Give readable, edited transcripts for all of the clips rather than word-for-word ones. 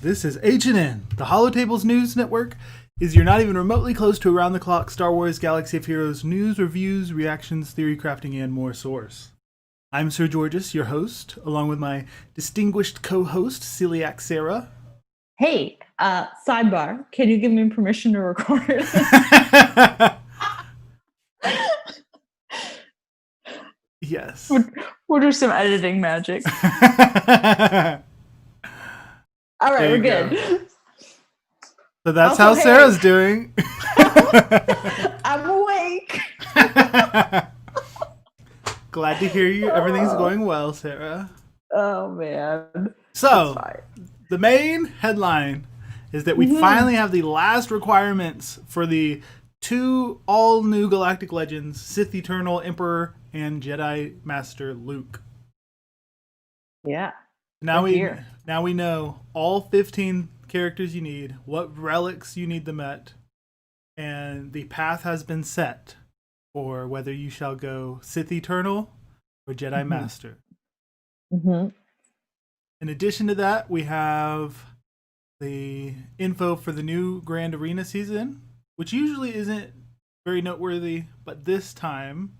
This is HNN, the Holotable's news network. Is you're not even remotely close to around-the-clock Star Wars Galaxy of Heroes news, reviews, reactions, theory crafting, and more source. I'm Sir Georges, your host, along with my distinguished co-host, Celiac Sarah. Hey, sidebar, can you give me permission to record? Yes. We'll do some editing magic. All right, we're good. So that's also, how Sarah's doing. I'm awake. Glad to hear you. Everything's going well, Sarah. Oh, man. So, the main headline is that we finally have the last requirements for the two all-new Galactic Legends, Sith Eternal Emperor and Jedi Master Luke. Yeah. Now we know all 15 characters you need, what relics you need them at, and the path has been set for whether you shall go Sith Eternal or Jedi Master. In addition to that, we have the info for the new Grand Arena season, which usually isn't very noteworthy, but this time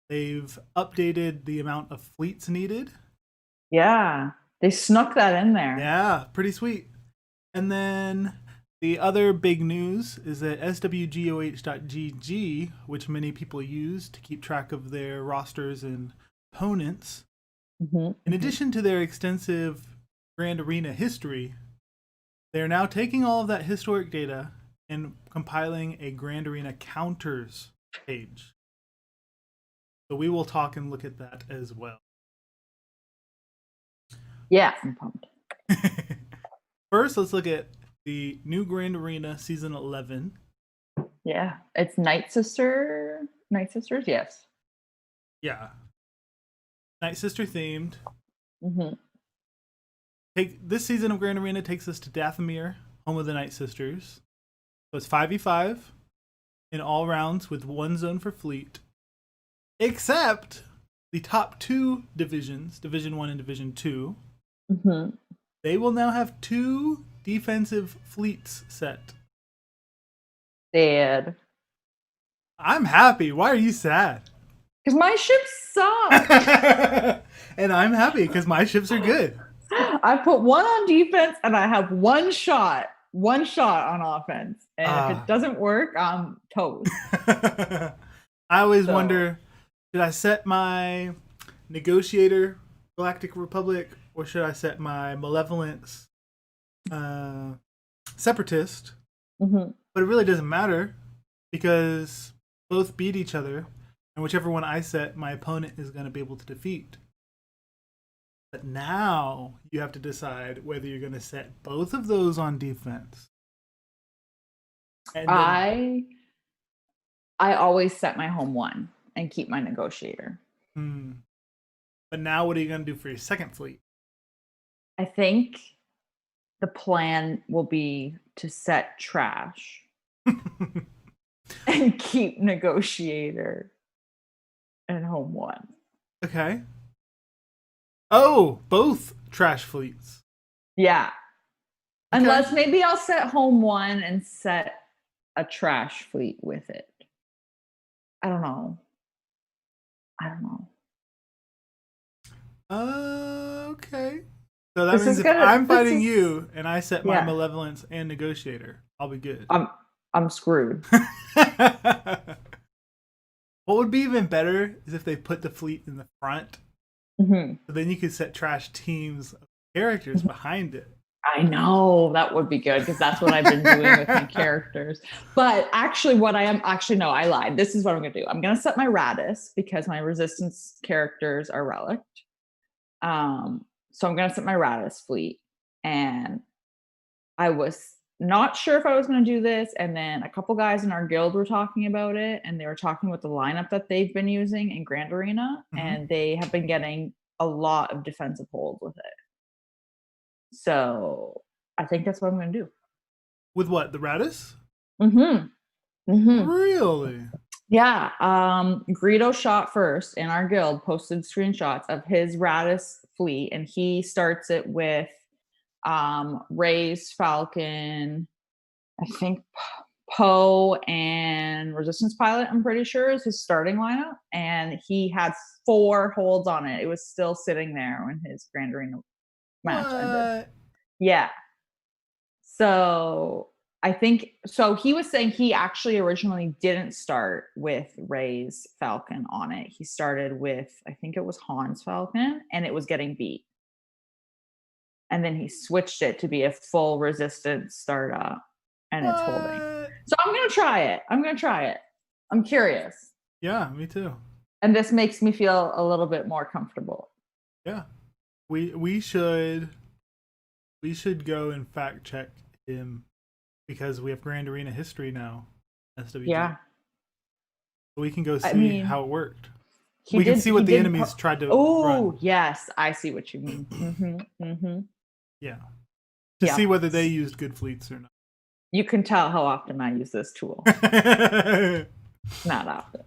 they've updated the amount of fleets needed. Yeah, they snuck that in there. Yeah, pretty sweet. And then the other big news is that swgoh.gg, which many people use to keep track of their rosters and opponents, in addition to their extensive Grand Arena history, they're now taking all of that historic data and compiling a Grand Arena counters page. So we will talk and look at that as well. Yeah, I'm pumped. First, let's look at the new Grand Arena Season 11. Yeah, it's Night Sisters, yes. Yeah. Night Sister themed. This season of Grand Arena takes us to Dathomir, home of the Night Sisters. So it's 5v5 in all rounds with one zone for fleet. Except the top two divisions, Division 1 and Division 2, they will now have two defensive fleets set. Sad. I'm happy. Why are you sad? Because my ships suck. And I'm happy because my ships are good. I put one on defense and I have one shot on offense. And if it doesn't work, I'm toast. I always wonder, should I set my Negotiator Galactic Republic or should I set my Malevolence Separatist? But it really doesn't matter because both beat each other, and whichever one I set, my opponent is going to be able to defeat. But now you have to decide whether you're going to set both of those on defense. And I always set my home one and keep my Negotiator. But now what are you going to do for your second fleet? I think the plan will be to set trash and keep Negotiator and home one. Okay. Oh, both trash fleets. Yeah. Okay. Unless maybe I'll set home one and set a trash fleet with it. I don't know. Okay. So that means if I'm fighting you and I set my Malevolence and Negotiator, I'll be good. I'm screwed. What would be even better is if they put the fleet in the front. So then you could set trash teams of characters behind it. I know, that would be good because that's what I've been doing with my characters. But actually no, I lied. This is what I'm going to do. I'm going to set my Radis because my Resistance characters are relic. So I'm going to set my Radis fleet. And I was not sure if I was going to do this. And then a couple guys in our guild were talking about it. And they were talking about the lineup that they've been using in Grand Arena. And they have been getting a lot of defensive hold with it. So I think that's what I'm going to do. With what? The Radis? Really? Yeah. Greedo shot first in our guild, posted screenshots of his Radis fleet, and he starts it with Rey's Falcon, I think Poe and Resistance Pilot, I'm pretty sure, is his starting lineup. And he had 4 holds on it. It was still sitting there when his Grand Arena match ended. Yeah. So I think, so he was saying he actually originally didn't start with Rey's Falcon on it. He started with, I think it was Han's Falcon, and it was getting beat. And then he switched it to be a full Resistance startup, and it's holding. So I'm going to try it. I'm curious. Yeah, me too. And this makes me feel a little bit more comfortable. Yeah. We should go and fact check him because we have Grand Arena history now. SWG. Yeah. So we can go see how it worked. We can see what the enemies tried to run. Oh, yes. I see what you mean. Mm-hmm, mm-hmm. Yeah. To see whether they used good fleets or not. You can tell how often I use this tool. Not often.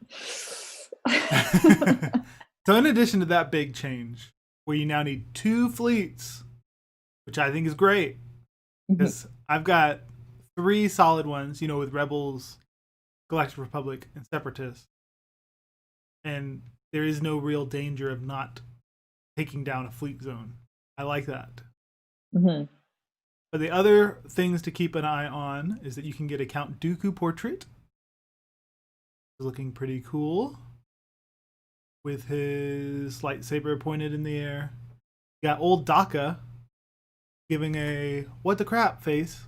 So in addition to that big change, where you now need 2 fleets, which I think is great, because I've got 3 solid ones, with Rebels, Galactic Republic, and Separatists. And there is no real danger of not taking down a fleet zone. I like that. Mm-hmm. But the other things to keep an eye on is that you can get a Count Dooku portrait. It's looking pretty cool. With his lightsaber pointed in the air. You got old Daka giving a what the crap face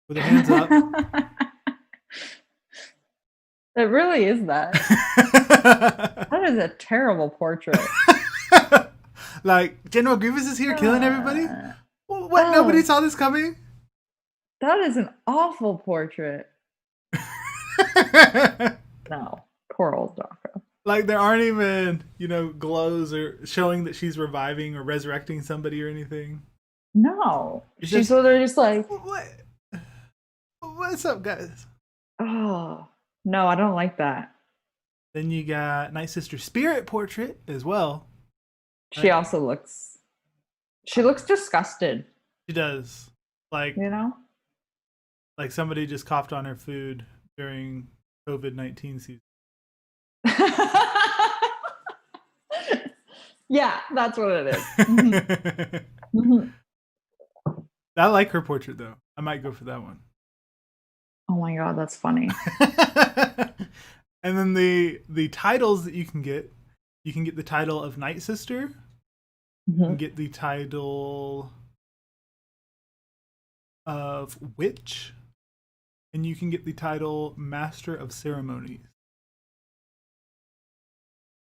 with her hands up. It really is that. That is a terrible portrait. Like, General Grievous is here killing everybody? What? Nobody saw this coming? That is an awful portrait. No, poor old Daka. Like, there aren't even, glows or showing that she's reviving or resurrecting somebody or anything. No. She's literally just like, what's up, guys? Oh, no, I don't like that. Then you got Night Sister Spirit portrait as well. She also looks disgusted. She does. Like, like somebody just coughed on her food during COVID-19 season. Yeah, that's what it is. Mm-hmm. Mm-hmm. I like her portrait though. I might go for that one. Oh my god, that's funny. And then the titles that you can get the title of Night Sister. You can get the title of Witch, and you can get the title Master of Ceremonies.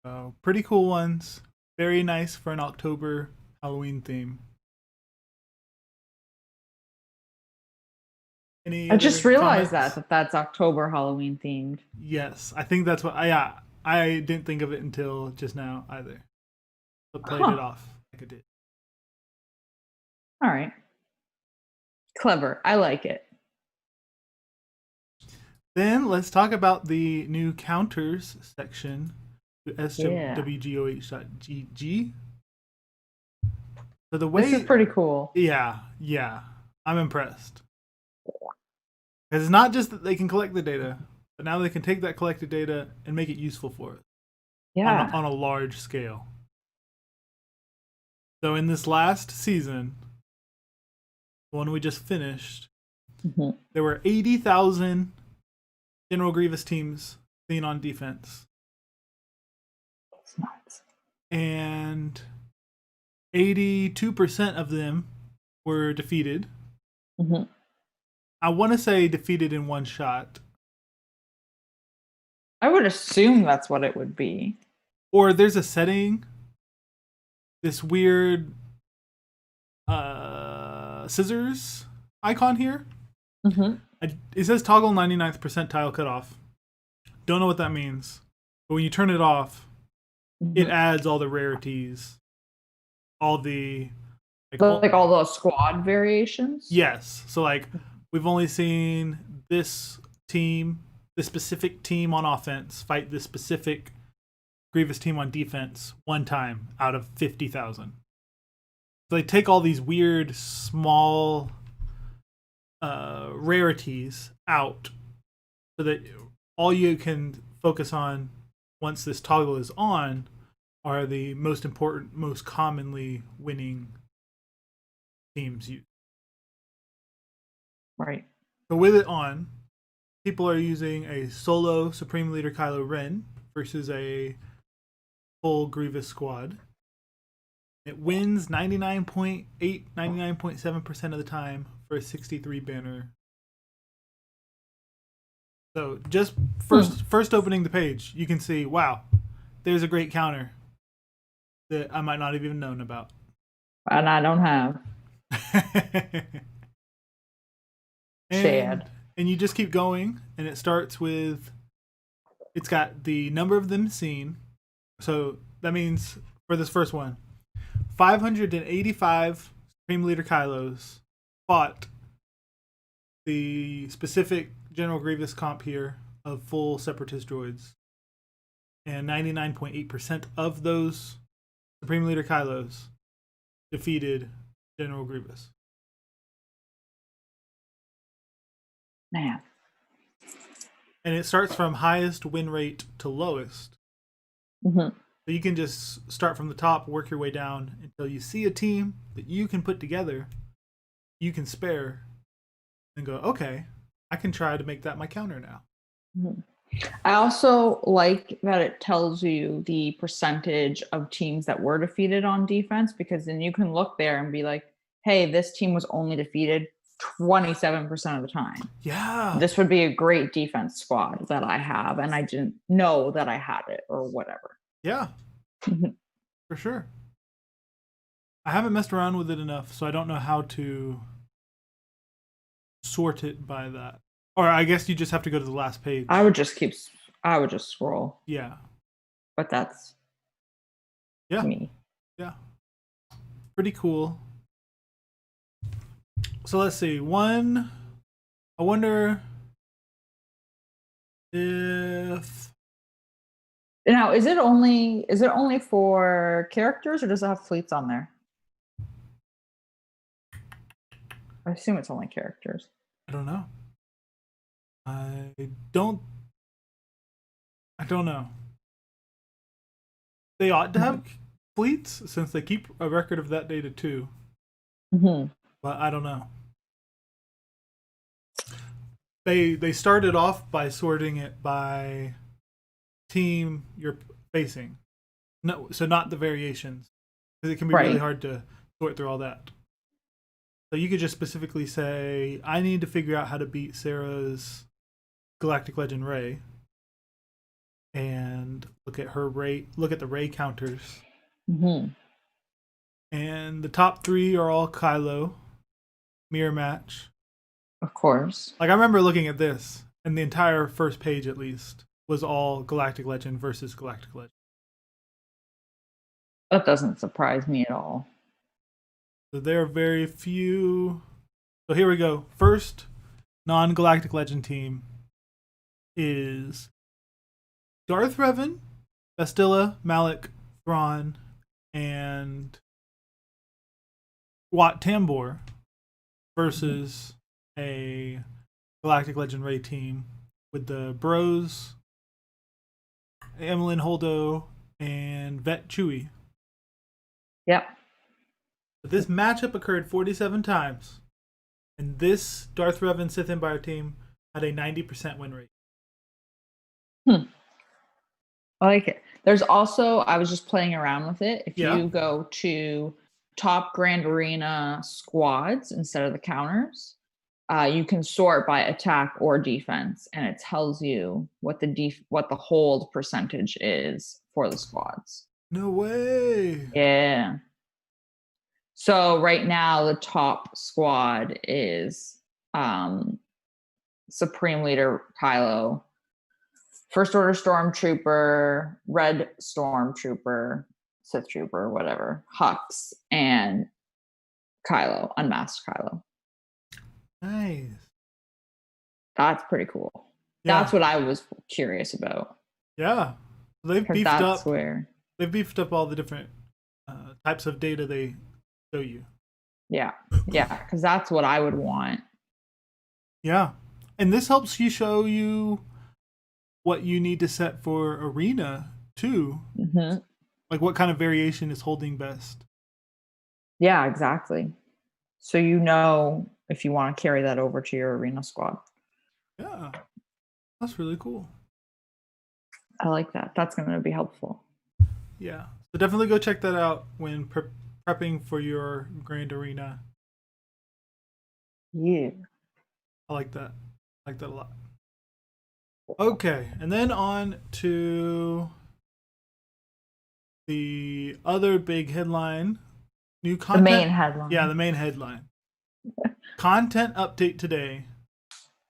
So pretty cool ones. Very nice for an October Halloween theme. I just realized that's October Halloween themed. Yes, I think that's what. I didn't think of it until just now either. But played it off like I did. All right, clever. I like it. Then let's talk about the new counters section to swgoh.gg. So the way this is pretty cool. Yeah, I'm impressed. Because it's not just that they can collect the data, but now they can take that collected data and make it useful for us. Yeah. On a large scale. So in this last season, the one we just finished, there were 80,000 General Grievous teams seen on defense. That's nuts. And 82% of them were defeated. Mm-hmm. I want to say defeated in one shot. I would assume that's what it would be. Or there's a setting, this weird scissors icon here. It says toggle 99th percentile cutoff. Don't know what that means. But when you turn it off, it adds all the rarities. All the... Like all those squad variations? Yes. So like, we've only seen this specific team on offense fight this specific Grievous team on defense one time out of 50,000. So they take all these weird small rarities out so that all you can focus on once this toggle is on are the most important, most commonly winning teams use. Right. So with it on, people are using a solo Supreme Leader Kylo Ren versus a full Grievous squad. It wins 99.8, 99.7% of the time for a 63 banner. So just first opening the page, you can see, wow, there's a great counter that I might not have even known about. And I don't have. And you just keep going, and it starts with, it's got the number of them seen. So that means for this first one, 585 Supreme Leader Kylos fought the specific General Grievous comp here of full Separatist droids. And 99.8% of those Supreme Leader Kylos defeated General Grievous. Man. And it starts from highest win rate to lowest. Mm-hmm. So you can just start from the top, work your way down until you see a team that you can put together, you can spare, and go, okay, I can try to make that my counter now. Mm-hmm. I also like that it tells you the percentage of teams that were defeated on defense, because then you can look there and be like, hey, this team was only defeated 27% of the time. Yeah. This would be a great defense squad that I have, and I didn't know that I had it or whatever. Yeah. For sure. I haven't messed around with it enough, so I don't know how to sort it by that. Or I guess you just have to go to the last page. I would just scroll. Yeah. But that's me. Yeah. Pretty cool. So let's see. One, I wonder if now is it only for characters, or does it have fleets on there? I assume it's only characters. I don't know. I don't know. They ought to have fleets since they keep a record of that data too. Mm-hmm. But I don't know. They started off by sorting it by team you're facing. No, so not the variations, because it can be really hard to sort through all that. So you could just specifically say, I need to figure out how to beat Sarah's Galactic Legend Rey, and look at her Rey. Look at the Rey counters. Mm-hmm. And the top three are all Kylo, mirror match. Of course. Like I remember looking at this, and the entire first page at least was all Galactic Legend versus Galactic Legend. That doesn't surprise me at all. So there are very few. So here we go. First non-Galactic Legend team is Darth Revan, Bastilla, Malak, Thrawn, and Wat Tambor versus a Galactic Legend Rey team with the Bros, Emmeline Holdo, and Vet Chewie. Yep. But this matchup occurred 47 times, and this Darth Revan Sith Empire team had a 90% win rate. I like it. There's also, I was just playing around with it. If you go to top Grand Arena squads instead of the counters, you can sort by attack or defense, and it tells you what the hold percentage is for the squads. No way. Yeah. So right now the top squad is Supreme Leader Kylo, First Order Stormtrooper, Red Stormtrooper, Sith Trooper, whatever, Hux, and Kylo, Unmasked Kylo. Nice. That's pretty cool. Yeah. That's what I was curious about. Yeah. They've beefed up all the different types of data they show you. Yeah, because that's what I would want. Yeah. And this helps you show you what you need to set for arena too. Mm-hmm. Like what kind of variation is holding best. Yeah, exactly. So you know if you want to carry that over to your arena squad. Yeah. That's really cool. I like that. That's going to be helpful. Yeah. So definitely go check that out when prepping for your grand arena. Yeah. I like that. I like that a lot. Okay, and then on to the other big headline. New content. The main headline. Yeah, the main headline. Content update today.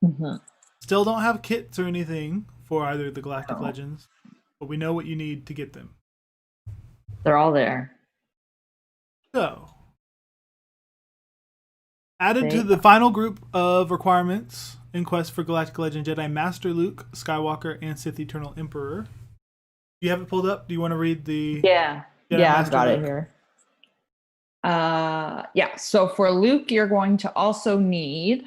Mm-hmm. Still don't have kits or anything for either the Galactic No. Legends, but we know what you need to get them. They're all there. So, added to the final group of requirements in quest for Galactic Legend Jedi Master Luke, Skywalker, and Sith Eternal Emperor. Do you have it pulled up? Do you want to read the Yeah. Jedi yeah, Master I've got Luke? it here. Yeah, so for Luke, you're going to also need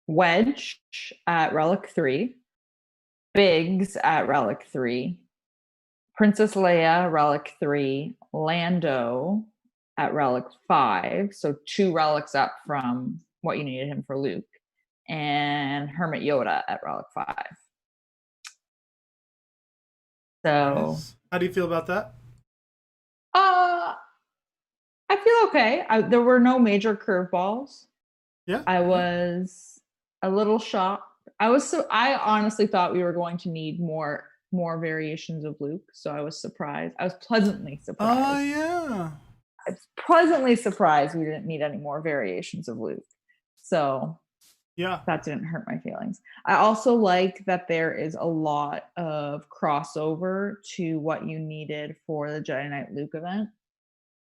Wedge at Relic 3, Biggs at Relic 3, Princess Leia, Relic 3, Lando at Relic 5, so 2 relics up from what you needed him for Luke, and Hermit Yoda at Relic 5. So, Nice. How do you feel about that? I feel okay. There were no major curveballs. Yeah. I was a little shocked. I honestly thought we were going to need more variations of Luke, so I was surprised. I was pleasantly surprised. Oh, yeah. I was pleasantly surprised we didn't need any more variations of Luke. So Yeah. that didn't hurt my feelings. I also like that there is a lot of crossover to what you needed for the Jedi Knight Luke event.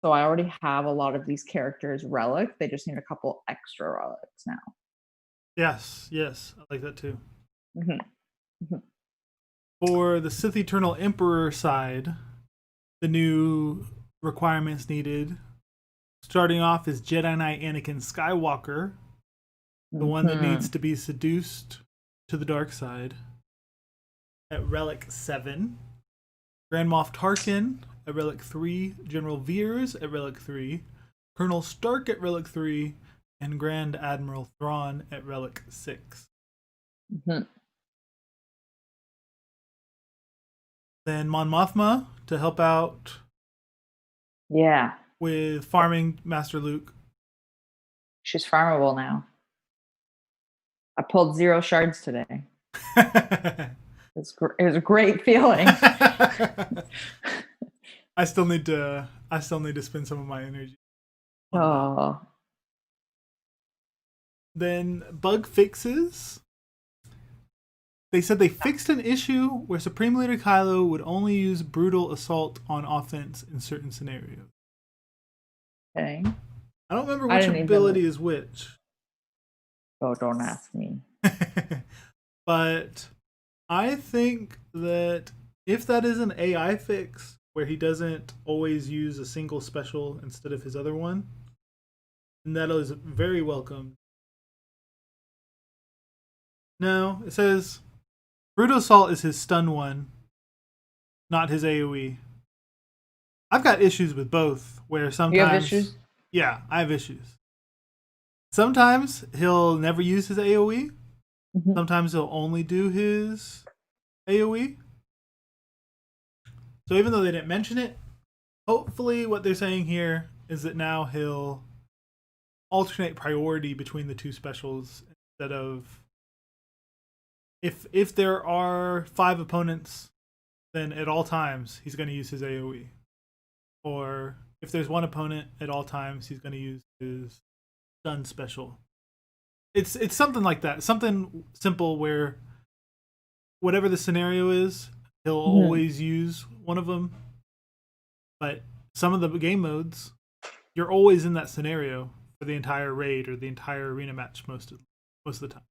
So I already have a lot of these characters relic. They just need a couple extra relics now. Yes. I like that too. Mm-hmm. Mm-hmm. For the Sith Eternal Emperor side, the new requirements needed, starting off is Jedi Knight Anakin Skywalker, the one that needs to be seduced to the dark side, at Relic 7. Grand Moff Tarkin at Relic 3, General Veers at Relic 3, Colonel Stark at Relic 3, and Grand Admiral Thrawn at Relic 6. Mm-hmm. Then Mon Mothma to help out with farming Master Luke. She's farmable now. I pulled 0 shards today. It was a great feeling. I still need to spend some of my energy. Oh. Then bug fixes. They said they fixed an issue where Supreme Leader Kylo would only use brutal assault on offense in certain scenarios. Okay. I don't remember which ability is which. Oh, don't ask me. But I think that if that is an AI fix where he doesn't always use a single special instead of his other one, then that is very welcome. No, it says Brutal Assault is his stun one, not his AoE. I've got issues with both, where sometimes... You have issues? Yeah, I have issues. Sometimes he'll never use his AoE. Mm-hmm. Sometimes he'll only do his AoE. So even though they didn't mention it, hopefully what they're saying here is that now he'll alternate priority between the two specials instead of... If there are 5 opponents, then at all times he's going to use his AoE. Or if there's 1 opponent, at all times he's going to use his stun special. It's something like that. Something simple where whatever the scenario is, he'll always use one of them. But some of the game modes, you're always in that scenario for the entire raid or the entire arena match most of the time.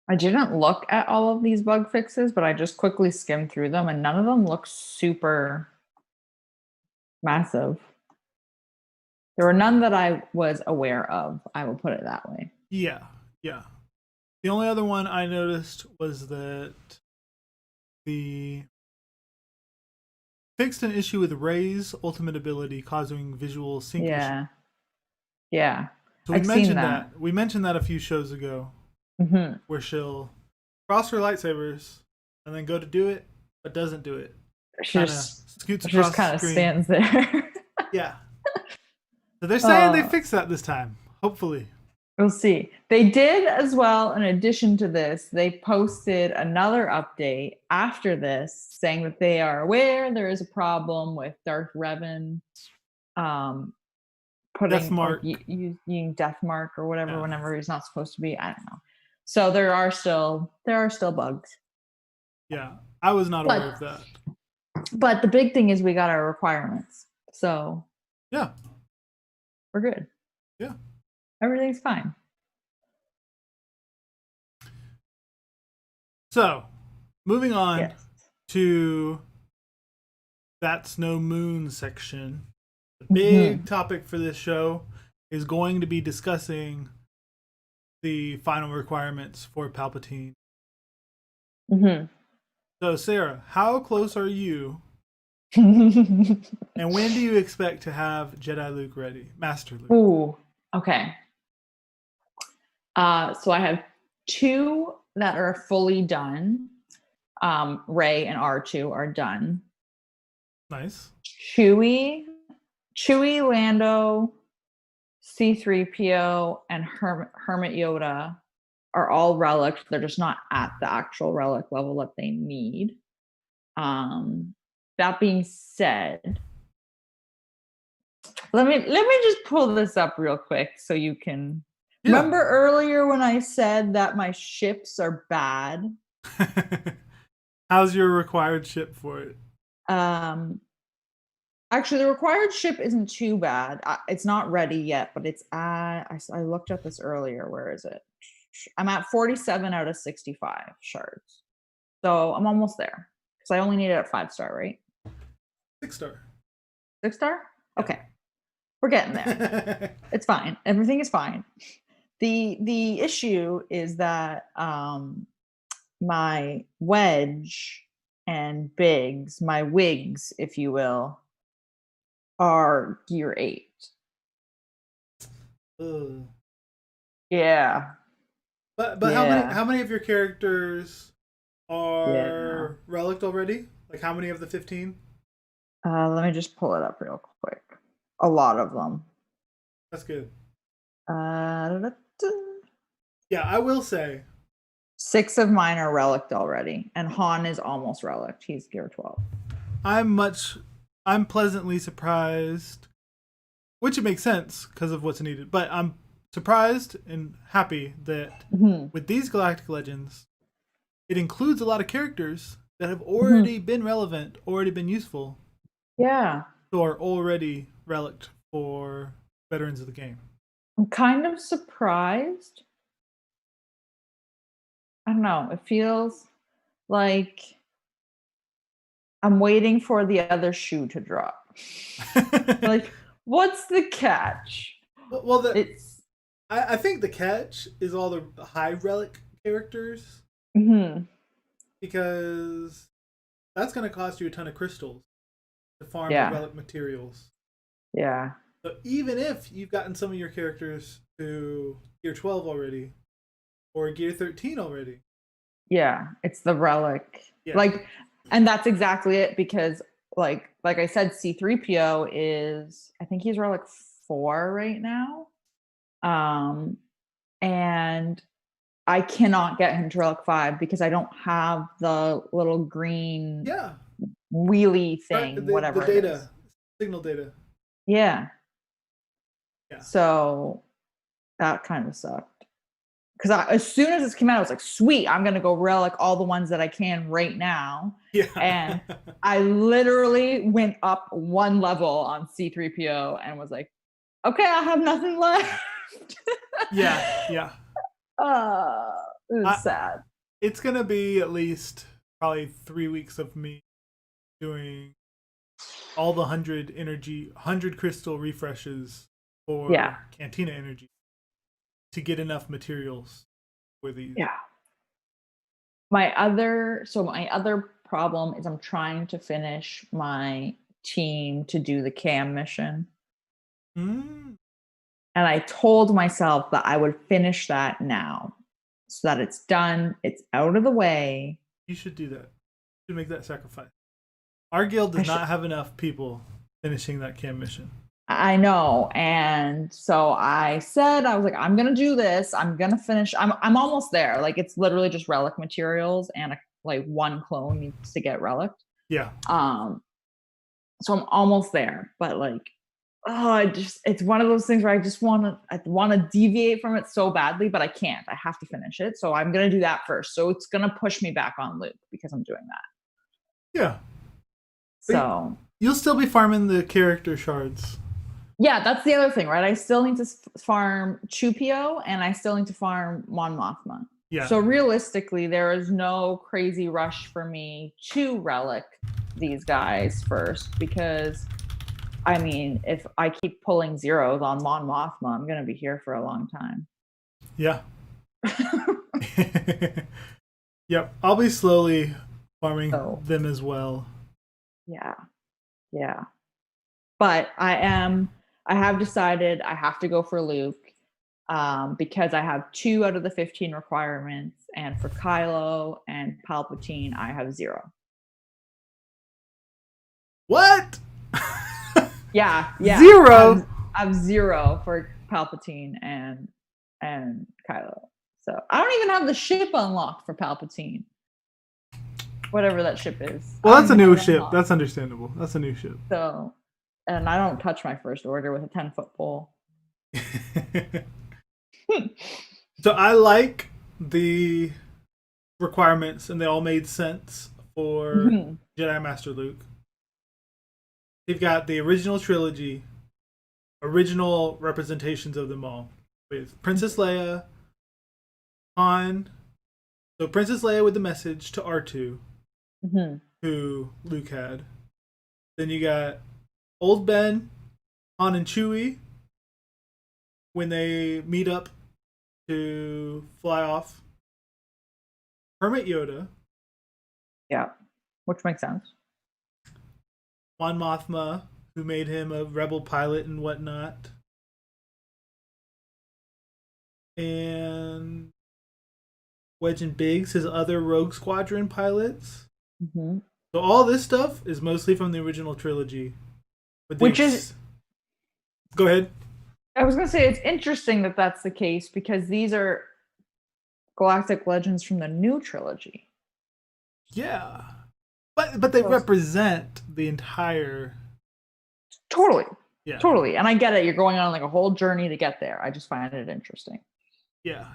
I didn't look at all of these bug fixes, but I just quickly skimmed through them, and none of them look super massive. There were none that I was aware of. I will put it that way. Yeah, yeah. The only other one I noticed was that the fixed an issue with Rey's ultimate ability causing visual sync issues. Yeah. So we mentioned that. We mentioned that a few shows ago, where she'll cross her lightsabers and then go to do it, but doesn't do it. She scoots across just kind the of screen. stands there. Yeah. So they're saying they fixed that this time. Hopefully. We'll see. They did as well. In addition to this, they posted another update after this saying that they are aware there is a problem with Darth Revan putting using Death Mark or whatever whenever he's not supposed to be. I don't know. So there are still bugs. Yeah, I was not aware of that. But the big thing is we got our requirements. So yeah, we're good. Yeah. Everything's fine. So, moving on to That's No Moon section. The big topic for this show is going to be discussing the final requirements for Palpatine. So, Sarah, how close are you? And when do you expect to have Jedi Luke ready? Master Luke. Ooh, okay. So I have 2 that are fully done. Rey and R2 are done. Nice. Chewie, Lando, C-3PO, and Hermit Yoda are all relics. They're just not at the actual relic level that they need. That being said, let me just pull this up real quick so you can remember earlier when I said that my ships are bad. How's your required ship for it? Actually, the required ship isn't too bad. It's not ready yet, but it's at. I looked at this earlier. Where is it? I'm at 47 out of 65 shards, so I'm almost there because I only need it at 5-star, right? 6-star. 6-star? Okay, we're getting there. It's fine. Everything is fine. The issue is that my wedge and bigs, my wigs, if you will, are gear 8. Yeah. But how many of your characters are relic already? Like how many of the 15? Let me just pull it up real quick. A lot of them. That's good. Yeah, I will say 6 of mine are relic already, and Han is almost relic. He's gear 12. I'm pleasantly surprised, which it makes sense because of what's needed. But I'm surprised and happy that with these Galactic Legends, it includes a lot of characters that have already been relevant, already been useful. Yeah. Who are already relic for veterans of the game. I'm kind of surprised. I don't know. It feels like I'm waiting for the other shoe to drop. Like, what's the catch? Well, I think the catch is all the high relic characters. Because that's going to cost you a ton of crystals to farm the relic materials. Yeah. So even if you've gotten some of your characters to gear 12 already, or gear 13 already. Yeah, it's the relic. Yeah. Like, and that's exactly it, because like I said, C-3PO is, I think he's relic 4 right now. And I cannot get him to relic 5 because I don't have the little green wheelie thing, whatever the data, signal data. Yeah. So that kind of sucked. Because as soon as this came out, I was like, sweet, I'm going to go relic all the ones that I can right now. Yeah. And I literally went up 1 level on C-3PO and was like, okay, I have nothing left. Yeah. It was sad. It's going to be at least probably 3 weeks of me doing all the 100 crystal refreshes for Cantina Energy to get enough materials for these. Yeah. My other problem is I'm trying to finish my team to do the cam mission. Mm. And I told myself that I would finish that now so that it's done, it's out of the way. You should do that. You should make that sacrifice. Our guild does not have enough people finishing that cam mission. I know. And so I said, I was like, I'm going to do this. I'm going to finish. I'm almost there. Like, it's literally just relic materials and like one clone needs to get relic. Yeah. So I'm almost there, but like, it's one of those things where I want to deviate from it so badly, but I can't. I have to finish it. So I'm going to do that first. So it's going to push me back on Luke because I'm doing that. Yeah. So you'll still be farming the character shards. Yeah, that's the other thing, right? I still need to farm Chupio and I still need to farm Mon Mothma. Yeah. So realistically, there is no crazy rush for me to relic these guys first because, I mean, if I keep pulling zeros on Mon Mothma, I'm going to be here for a long time. Yeah. Yep. I'll be slowly farming them as well. Yeah. Yeah. But I have decided I have to go for Luke because I have 2 out of the 15 requirements, and for Kylo and Palpatine, I have 0. What? Yeah. 0? I have 0 for Palpatine and Kylo. So I don't even have the ship unlocked for Palpatine. Whatever that ship is. Well, that's a new ship. That's understandable. That's a new ship. So, and I don't touch my first order with a 10-foot pole. So I like the requirements, and they all made sense for Jedi Master Luke. You've got the original trilogy, original representations of them all, with Princess Leia, Han. So Princess Leia with the message to R2, who Luke had. Then you got Old Ben, Han, and Chewie when they meet up to fly off. Hermit Yoda. Yeah, which makes sense. Mon Mothma, who made him a rebel pilot and whatnot. And Wedge and Biggs, his other Rogue Squadron pilots. So all this stuff is mostly from the original trilogy. Which is... Go ahead. I was going to say, it's interesting that that's the case because these are Galactic Legends from the new trilogy. Yeah. But they represent the entire... Totally. Yeah. Totally. And I get it. You're going on like a whole journey to get there. I just find it interesting. Yeah.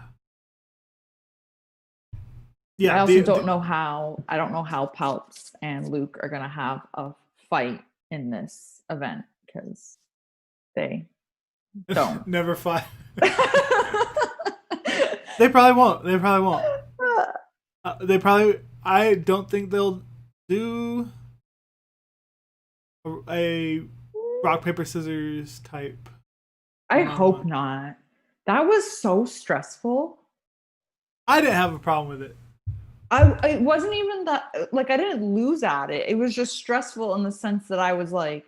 Yeah. I also don't know how Palps and Luke are going to have a fight in this event because they don't. Never fight. They probably won't. I don't think they'll do a rock, paper, scissors type. I hope not. That was so stressful. I didn't have a problem with it. It wasn't even that, like, I didn't lose at it. It was just stressful in the sense that I was like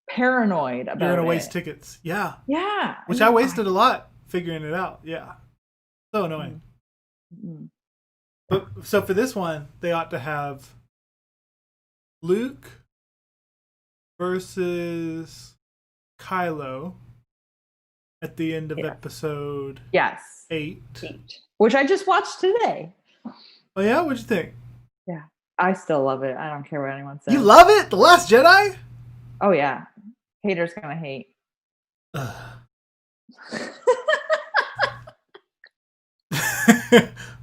paranoid about it. You're gonna waste tickets. Yeah. Yeah. Which I wasted a lot figuring it out. Yeah. So annoying. But so for this one, they ought to have Luke versus Kylo at the end of episode 8. Which I just watched today. Oh yeah? What'd you think? Yeah. I still love it. I don't care what anyone says. You love it? The Last Jedi? Oh yeah. Haters gonna hate.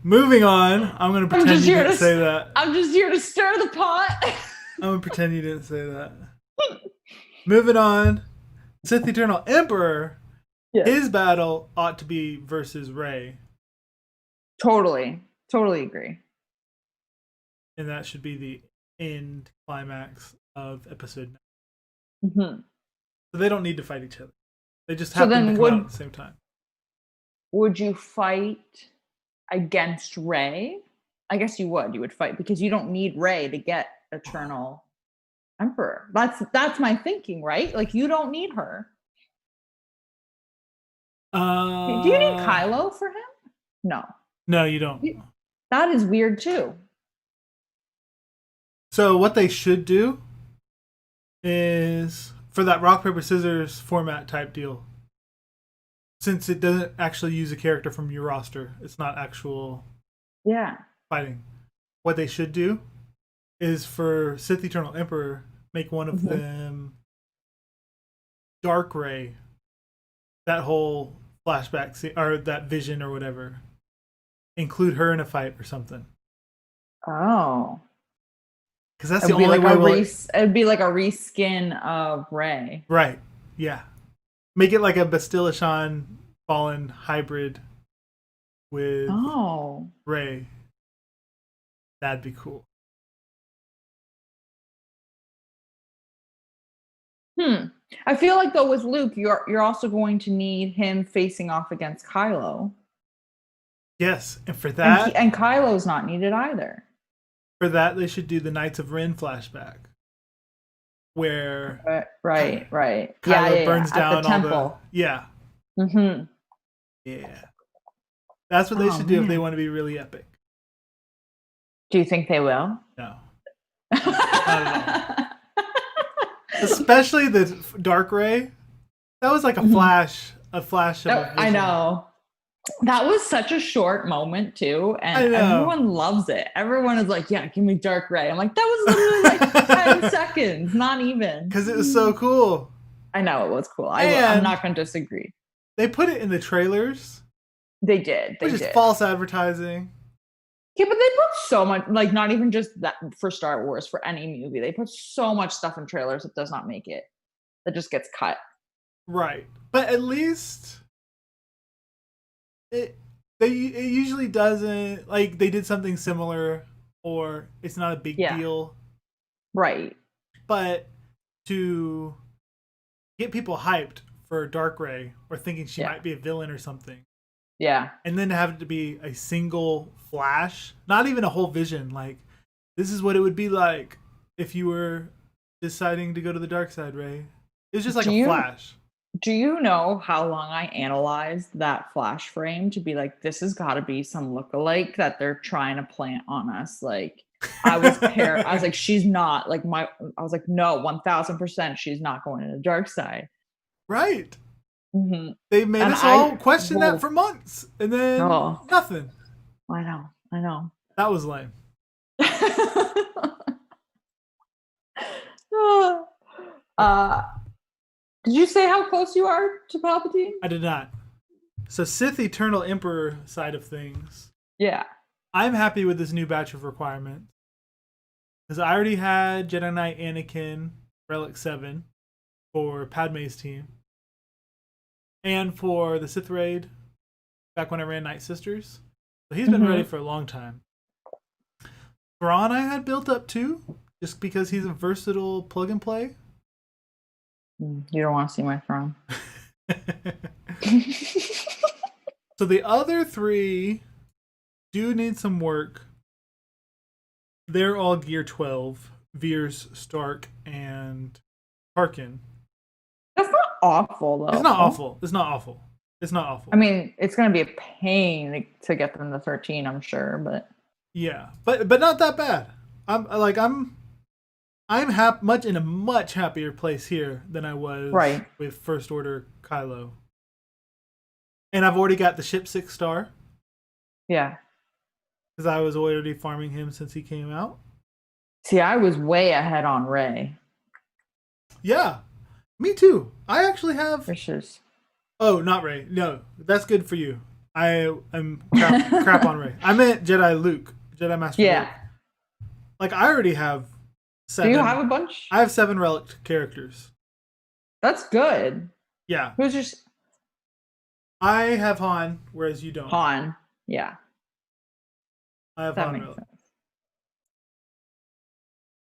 Moving on. I'm gonna pretend you didn't say that. I'm just here to stir the pot. I'm gonna pretend you didn't say that. Moving on. Sith Eternal Emperor. His battle ought to be versus Rey. Totally agree. And that should be the end climax of episode 9. Mm-hmm. So they don't need to fight each other. They just So happen then to come out at the same time. Would you fight against Rey? I guess you would. You would fight because you don't need Rey to get Eternal Emperor. That's my thinking, right? Like you don't need her. Do you need Kylo for him? No. No, you don't. That is weird too. So what they should do is for that rock paper scissors format type deal, since it doesn't actually use a character from your roster, it's not actual fighting. What they should do is for Sith Eternal Emperor, make one of them Dark Rey. That whole flashback scene, or that vision or whatever. Include her in a fight or something. Oh. Because that's the only way it'd be like a reskin of Rey. Right. Yeah. Make it like a Bastila Fallen hybrid with Rey. That'd be cool. I feel like though with Luke, you're also going to need him facing off against Kylo. Yes, and for that, and Kylo's not needed either. For that, they should do the Knights of Ren flashback, where right, Kylo burns down at the temple. Yeah. That's what they should do if they want to be really epic. Do you think they will? No. Not at all. Especially the Dark Rey. That was like a flash of I know. That was such a short moment too, and everyone loves it. Everyone is like, "Yeah, give me Dark Rey." I'm like, "That was literally like 10 seconds, not even." Because it was so cool. I know it was cool. I'm not going to disagree. They put it in the trailers. They did. Which is false advertising. Yeah, but they put so much, like not even just that for Star Wars, for any movie. They put so much stuff in trailers that does not make it. That just gets cut. Right. But at least it usually doesn't, like they did something similar or it's not a big deal. Right. But to get people hyped for Dark Rey or thinking she might be a villain or something. Yeah. And then to have it to be a single flash, not even a whole vision. Like, this is what it would be like if you were deciding to go to the dark side, Rey. It was just like a flash. Do you know how long I analyzed that flash frame to be like, this has got to be some lookalike that they're trying to plant on us? Like, I was like, she's not like I was like, no, 1000% she's not going to the dark side. Right. Mm-hmm. They made us all question that for months, and then nothing. I know. That was lame. Did you say how close you are to Palpatine? I did not. So Sith Eternal Emperor side of things. Yeah. I'm happy with this new batch of requirements. Because I already had Jedi Knight Anakin Relic 7 for Padme's team. And for the Sith Raid, back when I ran Night Sisters. So he's been ready for a long time. Thrawn I had built up too, just because he's a versatile plug and play. You don't want to see my Thrawn. So the other three do need some work. They're all Gear 12. Veers, Stark, and Tarkin. That's not awful, though. It's not awful. I mean, it's going to be a pain to get them to 13, I'm sure, but... Yeah, but not that bad. I'm in a much happier place here than I was with First Order Kylo. And I've already got the ship 6-star. Yeah. Because I was already farming him since he came out. See, I was way ahead on Rey. Yeah, me too. I actually have... Wishes. Oh, not Rey. No, that's good for you. I am crap on Rey. I meant Jedi Luke. Jedi Master Luke. Like, I already have 7. Do you have a bunch? I have 7 relic characters. That's good. Yeah. Who's just... I have Han, whereas you don't. Han, yeah. I have That Han makes Relic. sense.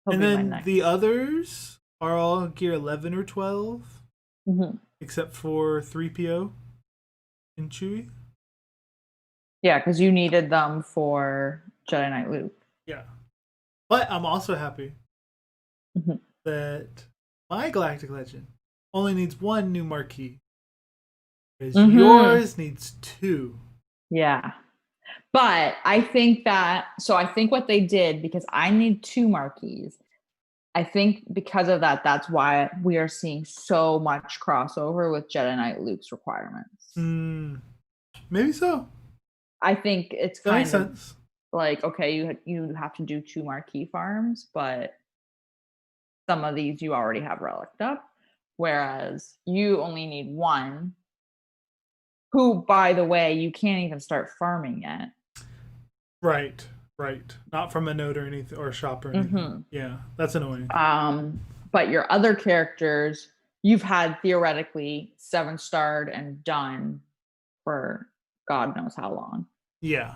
He'll And be my then next. the others are all gear 11 or 12, except for 3PO and Chewie. Yeah, because you needed them for Jedi Knight Luke. Yeah. But I'm also happy that my Galactic Legend only needs one new marquee. Because yours needs 2. Yeah. But I think what they did, because I need 2 marquees, I think because of that, that's why we are seeing so much crossover with Jedi Knight Luke's requirements. Maybe so. I think it's That kind makes of sense. like, okay, you have to do 2 marquee farms, but some of these you already have reliced up, whereas you only need 1. Who, by the way, you can't even start farming yet. Right. Not from a note or anything, or a shop or anything. Yeah, that's annoying. But your other characters, you've had theoretically 7-starred and done for God knows how long. Yeah.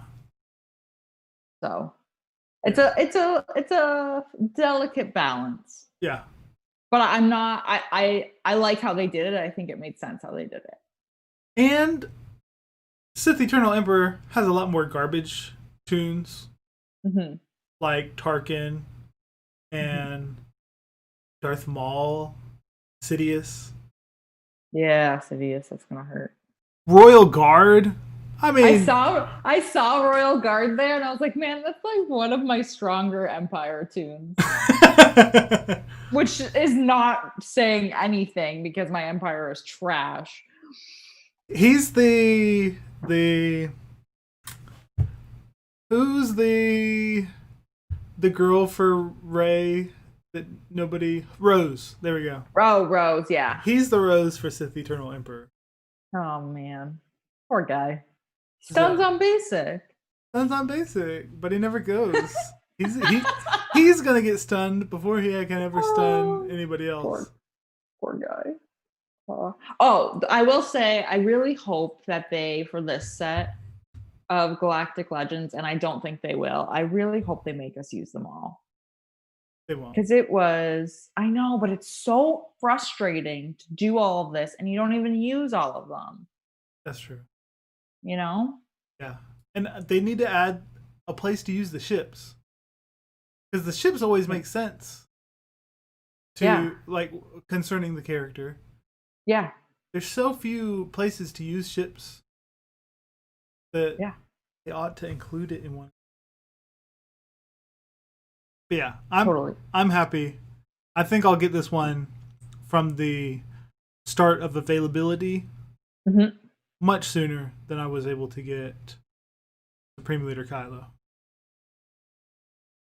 So it's a delicate balance. Yeah. But I'm not. I like how they did it. I think it made sense how they did it. And Sith Eternal Emperor has a lot more garbage tunes, like Tarkin and Darth Maul, Sidious. Yeah, Sidious, that's gonna hurt. Royal Guard. I mean, I saw Royal Guard there, and I was like, man, that's like one of my stronger Empire tunes. Which is not saying anything because my Empire is trash. He's the who's the girl for Rey that nobody Rose. There we go. Oh, Rose, yeah. He's the Rose for Sith Eternal Emperor. Oh man, poor guy. Stuns on basic. Stuns on basic, but he never goes. He's gonna get stunned before he can ever stun anybody else. Poor guy. Oh, I will say, I really hope that they, for this set of Galactic Legends, and I don't think they will, I really hope they make us use them all. They won't. Because it was, I know, but it's so frustrating to do all of this and you don't even use all of them. That's true. You know? Yeah. And they need to add a place to use the ships. Because the ships always make sense to, like, concerning the character. Yeah. There's so few places to use ships that they ought to include it in one. But yeah, I'm happy. I think I'll get this one from the start of availability much sooner than I was able to get Supreme Leader Kylo.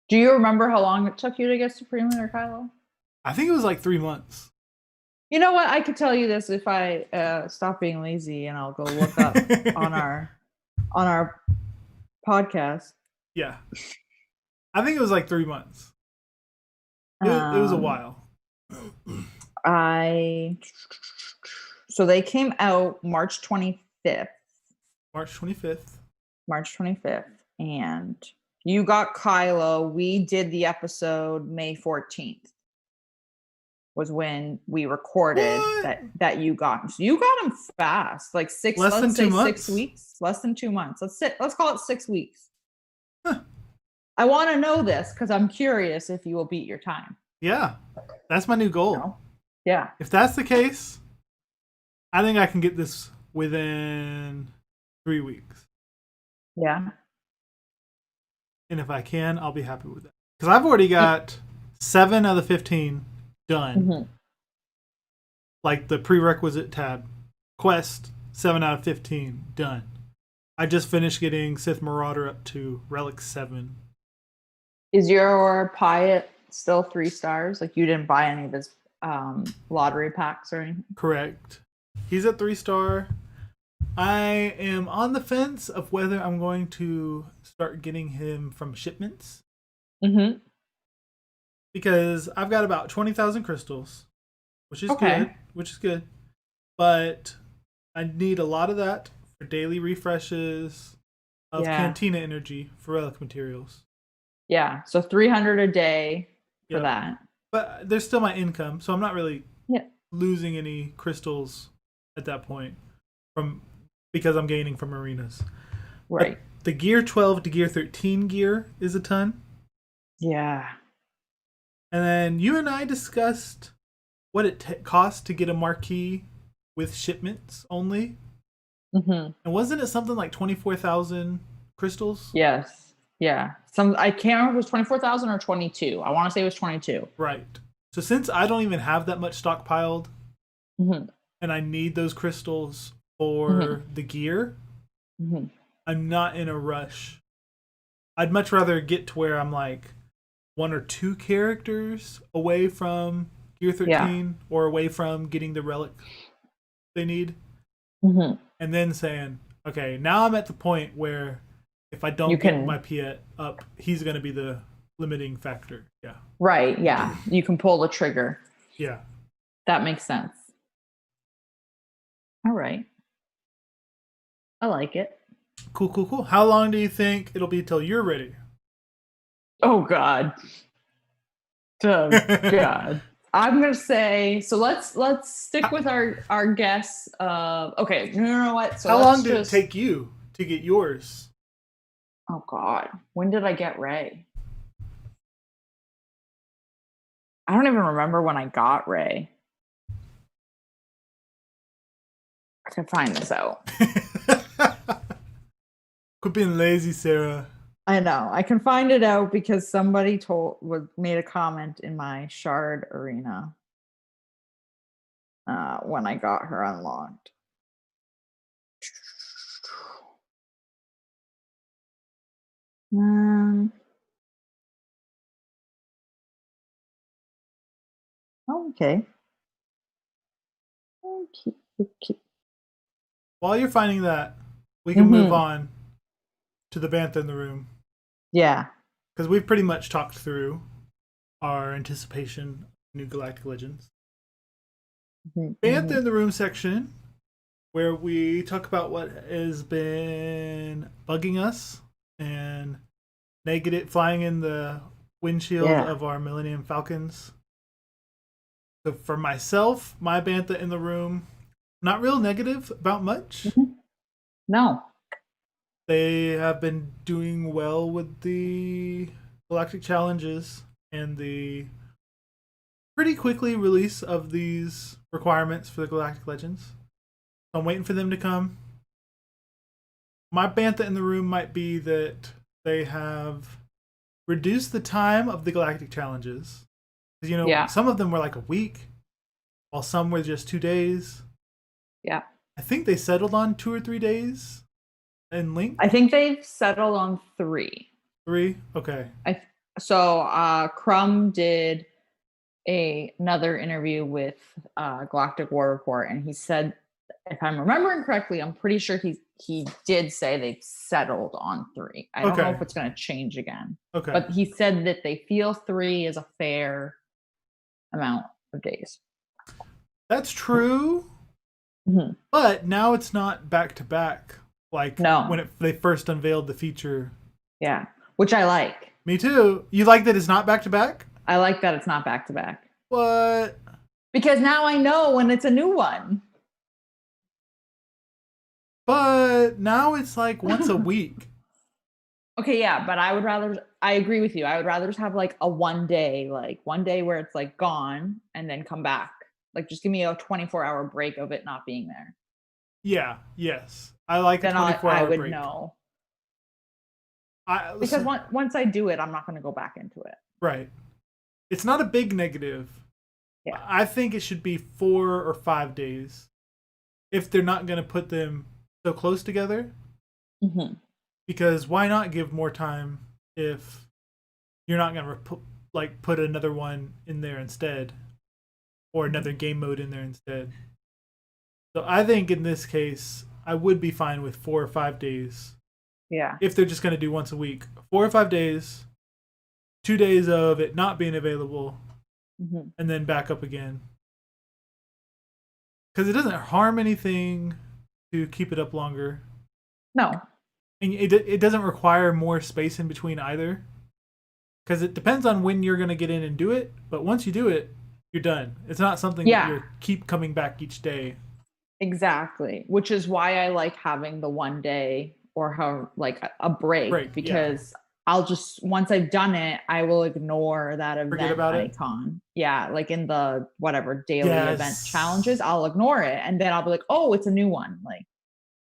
Do you remember how long it took you to get Supreme Leader Kylo? I think it was like 3 months. You know what? I could tell you this if I stop being lazy and I'll go look up on our podcast. Yeah. I think it was like 3 months. It was a while. So they came out March 25th. March 25th. And you got Kylo. We did the episode May 14th. Was when we recorded that you got him. So you got him fast, like less than 2 months. 6 weeks, less than 2 months. Let's call it 6 weeks. Huh. I want to know this because I'm curious if you will beat your time. Yeah, that's my new goal. No? Yeah. If that's the case, I think I can get this within 3 weeks. Yeah. And if I can, I'll be happy with that. Because I've already got 7 of the 15 done. Like the prerequisite tab. Quest, 7 out of 15 done. I just finished getting Sith Marauder up to Relic 7. Is your Piet still 3 stars? Like you didn't buy any of his lottery packs or anything? Correct. He's at 3-star. I am on the fence of whether I'm going to start getting him from shipments. Because I've got about 20,000 crystals, which is good. But I need a lot of that for daily refreshes, of Cantina energy for relic materials. Yeah, so 300 a day for Yep. that. But there's still my income, so I'm not really losing any crystals at that point because I'm gaining from arenas. Right. But the gear 12 to gear 13 gear is a ton. Yeah. And then you and I discussed what it costs to get a marquee with shipments only. Mm-hmm. And wasn't it something like 24,000 crystals? Yes. Yeah. I can't remember if it was 24,000 or 22. I want to say it was 22. Right. So since I don't even have that much stockpiled, Mm-hmm. and I need those crystals for the gear, I'm not in a rush. I'd much rather get to where I'm like 1 or 2 characters away from gear 13 or away from getting the relic they need. And then saying, okay, now I'm at the point where if I don't get my Piet up, he's going to be the limiting factor. Yeah. Right. Yeah. You can pull the trigger. Yeah. That makes sense. All right. I like it. Cool. How long do you think it'll be till you're ready? Oh, God. Oh, God. I'm gonna say so. Let's stick with our guess. Okay, you know what? So how long did it take you to get yours? Oh God, when did I get Rey? I don't even remember when I got Rey. I can find this out. Quit being lazy, Sarah. I know. I can find it out because somebody made a comment in my Shard arena when I got her unlocked. Okay. While you're finding that, we can move on to the Bantha in the room. Yeah. Because we've pretty much talked through our anticipation of new Galactic Legends. Bantha in the room section, where we talk about what has been bugging us and flying in the windshield of our Millennium Falcons. So for myself, my Bantha in the room, not real negative about much. No. They have been doing well with the Galactic Challenges and the pretty quickly release of these requirements for the Galactic Legends. So I'm waiting for them to come. My Bantha in the room might be that they have reduced the time of the Galactic Challenges. Because, some of them were like a week, while some were just 2 days. Yeah. I think they settled on 2 or 3 days in Link. I think they've settled on 3. 3? Okay. So Crumb did another interview with Galactic War Report, and he said, if I'm remembering correctly, I'm pretty sure he did say they've settled on 3. I don't know if it's going to change again. Okay. But he said that they feel 3 is a fair amount of days. That's true. But now it's not back to back like when they first unveiled the feature. Yeah, which I like. Me too. You like that it's not back to back? I like that it's not back to back. What? Because now I know when it's a new one. But now it's like once a week. Okay, yeah, but I agree with you. I would rather just have like a one day where it's like gone and then come back. Like just give me a 24-hour break of it not being there. Yeah, yes. I like a 24-hour break. I would know. Because once I do it, I'm not going to go back into it. Right. It's not a big negative. Yeah. I think it should be 4 or 5 days. If they're not going to put them so close together. Because why not give more time if you're not going to put another one in there instead, or another game mode in there instead. So I think in this case, I would be fine with 4 or 5 days. Yeah. If they're just going to do once a week, 4 or 5 days, 2 days of it not being available, and then back up again. Because it doesn't harm anything to keep it up longer. No. And it doesn't require more space in between either. Because it depends on when you're going to get in and do it. But once you do it, you're done. It's not something that you keep coming back each day. Exactly. Which is why I like having the 1 day or how like a break because I'll just, once I've done it, I will ignore that event icon. Yeah. Like in the whatever daily event challenges, I'll ignore it. And then I'll be like, oh, it's a new one. Like,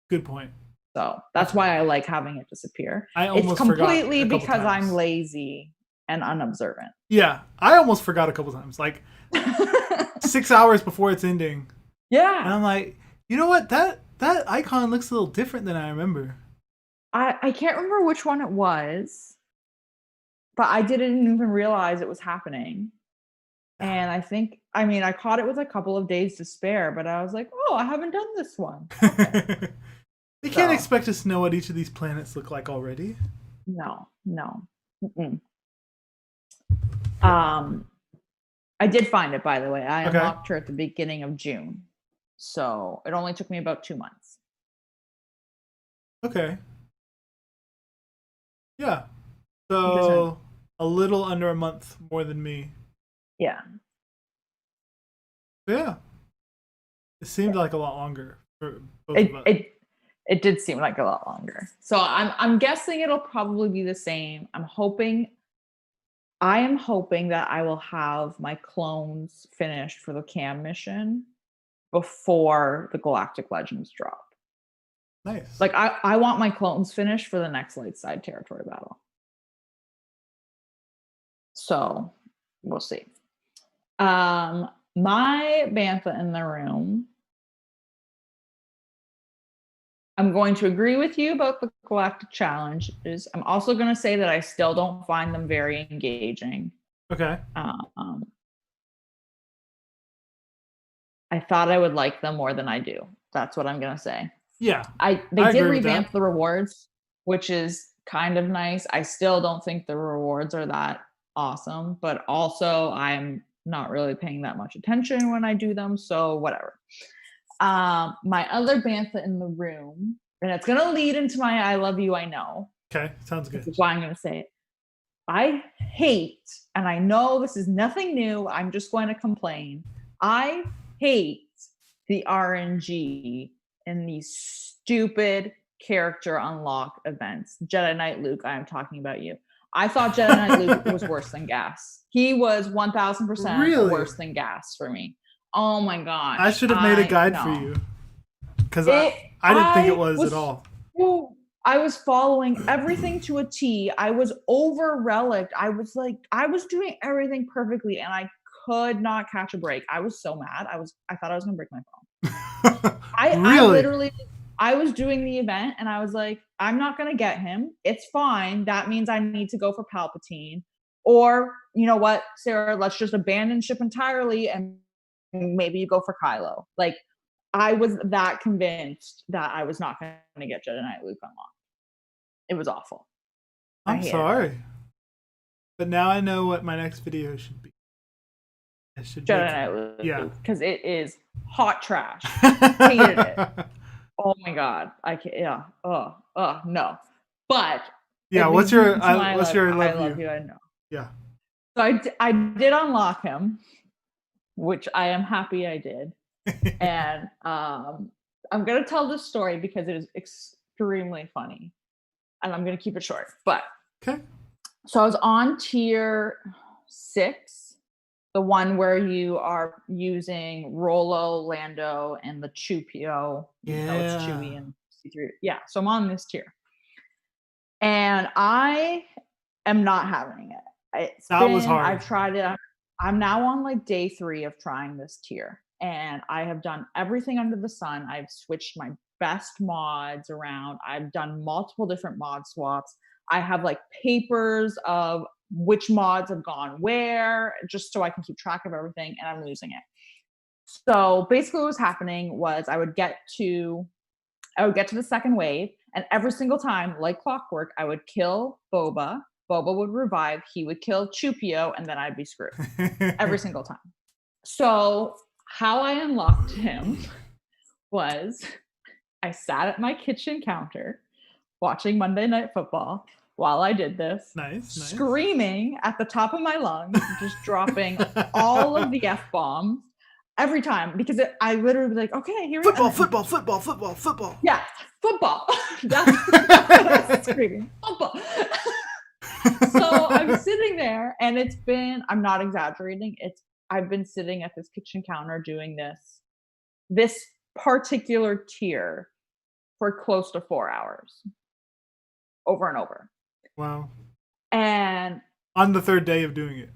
good point. So that's why I like having it disappear. I almost it's completely because I'm lazy and unobservant. Yeah. I almost forgot a couple times. Like 6 hours before it's ending. Yeah. And I'm like, you know what? That icon looks a little different than I remember. I can't remember which one it was, but I didn't even realize it was happening. And I caught it with a couple of days to spare, but I was like, oh, I haven't done this one. Okay. They can't expect us to know what each of these planets look like already. No. Mm-mm. I did find it, by the way. I unlocked her at the beginning of June. So it only took me about 2 months. Okay. Yeah. So a little under a month more than me. Yeah. Yeah. It seemed like a lot longer for both of us. It did seem like a lot longer. So I'm guessing it'll probably be the same. I am hoping that I will have my clones finished for the cam mission before the Galactic Legends drop. Nice. Like I want my clones finished for the next light side territory battle. So we'll see. My bantha in the room. I'm going to agree with you about the Galactic Challenges. I'm also going to say that I still don't find them very engaging. Okay. I thought I would like them more than I do. That's what I'm going to say. Yeah. They did revamp the rewards, which is kind of nice. I still don't think the rewards are that awesome, but also I'm not really paying that much attention when I do them, so whatever. My other bantha in the room, and it's going to lead into my I love you, I know. Okay, sounds good. This is why I'm going to say it. I hate, and I know this is nothing new, I'm just going to complain. I hate the RNG in these stupid character unlock events. Jedi Knight Luke, I am talking about you. I thought Jedi Knight Luke was worse than gas. He was 1000% worse than gas for me. Oh my gosh. I should have made a guide for you. Because I didn't think it was at all. I was following everything to a T. I was over relicked. I was doing everything perfectly and I could not catch a break. I was so mad. I thought I was gonna break my phone. Really? I was doing the event and I was like, I'm not gonna get him. It's fine. That means I need to go for Palpatine. Or you know what, Sarah, let's just abandon ship entirely and maybe you go for Kylo. Like I was that convinced that I was not going to get Jedi Knight Luke unlocked. It was awful. I'm sorry. But now I know what my next video should be. It should Jedi Knight Luke. Yeah. Because it is hot trash. Hated it. Oh my God. I can't, yeah. No. But yeah, what's your I love you, I know. Yeah. So I did unlock him, which I am happy I did. And I'm going to tell this story because it is extremely funny. And I'm going to keep it short. But okay. So I was on tier 6, the one where you are using Rolo, Lando, and the Chupio. Yeah. It's Chewie and C3. Yeah. So I'm on this tier. And I am not having it. Was hard. I've tried it. I'm now on like day 3 of trying this tier. And I have done everything under the sun. I've switched my best mods around. I've done multiple different mod swaps. I have like papers of which mods have gone where, just so I can keep track of everything, and I'm losing it. So basically what was happening was I would get to the second wave, and every single time, like clockwork, I would kill Boba. Boba would revive, he would kill Chupio, and then I'd be screwed. Every single time. So how I unlocked him was I sat at my kitchen counter watching Monday Night Football while I did this. Nice. Screaming at the top of my lungs, just dropping all of the F-bombs every time, because I literally was like, okay, here we go. Football. Yeah, football. That's what I was screaming. Football. So I'm sitting there, and I'm not exaggerating, I've been sitting at this kitchen counter doing this particular tier for close to 4 hours, over and over. Wow. And on the third day of doing it.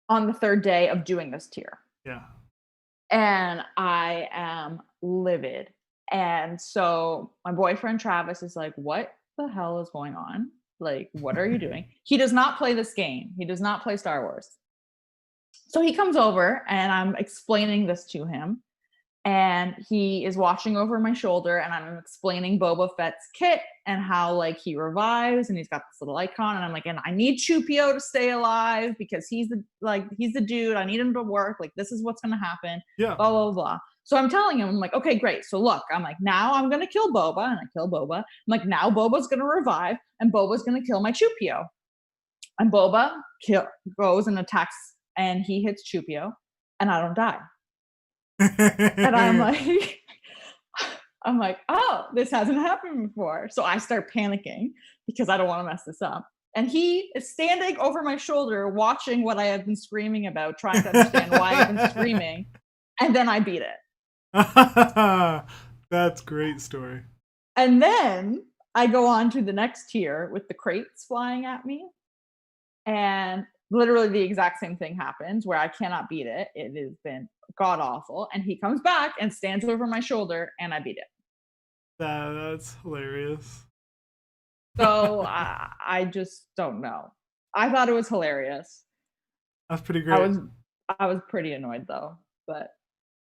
On the third day of doing this tier. Yeah. And I am livid. And so my boyfriend Travis is like, what the hell is going on? Like, what are you doing? He does not play this game. He does not play Star Wars. So he comes over, and I'm explaining this to him. And he is watching over my shoulder, and I'm explaining Boba Fett's kit and how, like, he revives, and he's got this little icon. And I'm like, and I need Chupio to stay alive because he's the dude. I need him to work. Like, this is what's going to happen. Yeah. Blah, blah, blah. So I'm telling him, I'm like, okay, great. So look, I'm like, now I'm going to kill Boba, and I kill Boba. I'm like, now Boba's going to revive, and Boba's going to kill my Chupio. And Boba goes and attacks, and he hits Chupio, and I don't die. And I'm like, oh, this hasn't happened before. So I start panicking because I don't want to mess this up. And he is standing over my shoulder, watching what I have been screaming about, trying to understand why I've been screaming. And then I beat it. That's a great story. And then I go on to the next tier with the crates flying at me. And literally the exact same thing happens where I cannot beat it. It has been god awful. And he comes back and stands over my shoulder, and I beat it. That's hilarious. So I just don't know. I thought it was hilarious. That's pretty great. I was pretty annoyed though, but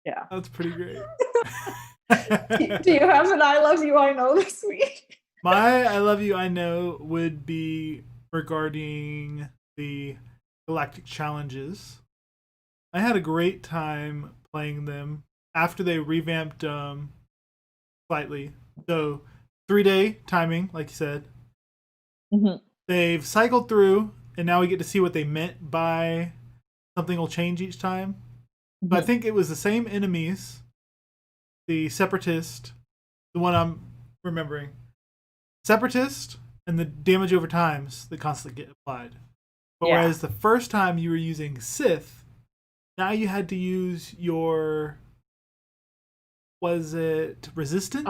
yeah. That's pretty great. Do you have an I love you I know this week? My I love you I know would be regarding the Galactic Challenges. I had a great time playing them after they revamped slightly. So 3-day timing, like you said. Mm-hmm. They've cycled through, and now we get to see what they meant by something will change each time. Mm-hmm. But I think it was the same enemies. The Separatist, the one I'm remembering. Separatist and the damage over times that constantly get applied. But whereas the first time you were using Sith, now you had to use your, was it resistance?